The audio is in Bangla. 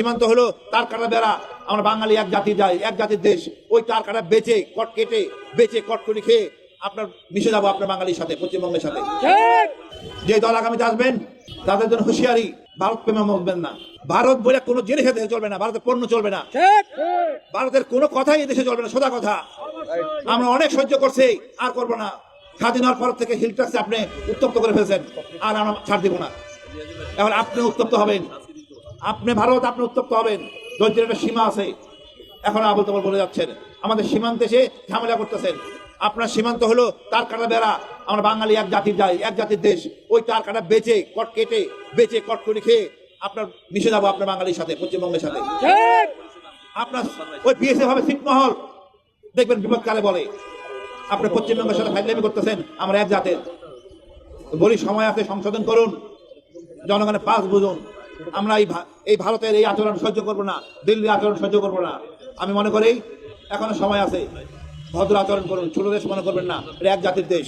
সীমান্ত হলো তার কাটা বেড়া। আমরা বাঙালি এক জাতি যাই, এক জাতির দেশ। ওই তার কাটা বেঁচে কট কেটে বেঁচে কট করে খেয়ে আপনার মিশে যাবো আপনার বাঙালির সাথে, পশ্চিমবঙ্গের সাথে। যে দল আগামীতে আসবেন তাদের জন্য হুঁশিয়ারি, ভারত প্রেমে মরবেন না। ভারত বলে কোনো জিনিস দেশে চলবে না, ভারতের পণ্য চলবে না, ভারতের কোনো কথাই দেশে চলবে না। সোজা কথা, আমরা অনেক সহ্য করছি, আর করবো না। স্বাধীন হওয়ার পর থেকে হিল ট্যাক্সে আপনি উত্তপ্ত করে ফেলছেন, আর আমরা ছাড় দিব না। এখন আপনি উত্তপ্ত হবেন, আপনি ভারত, আপনি উত্তপ্ত হবেন। দরিদ্রের একটা সীমা আছে, এখন আবল তাবল বলে যাচ্ছেন। আমাদের সীমান্তে এসে ঝামেলা করতেছেন। আপনার সীমান্ত হলো তার কাটা বেড়া। আমরা বাঙালি এক জাতির যাই, এক জাতির দেশ। ওই তার কাটা বেঁচে কট কেটে বেঁচে কট করে খেয়ে আপনার মিশে যাবো আপনার বাঙালির সাথে, পশ্চিমবঙ্গের সাথে। আপনার ওই বিএসএফ হবে ছিটমহল, দেখবেন বিপদকালে বলে আপনি পশ্চিমবঙ্গের সাথে ফাইজলামি করতেছেন। আমরা এক জাতের বলি, সময় আছে, সংশোধন করুন, জনগণের পাস বুঝুন। আমরা এই ভারতের এই আচরণ সহ্য করবো না, দিল্লির আচরণ সহ্য করবো না। আমি মনে করি এখনো সময় আছে, ভদ্র আচরণ করুন, ছোট দেশ মনে করবেন না, এটা এক জাতির দেশ।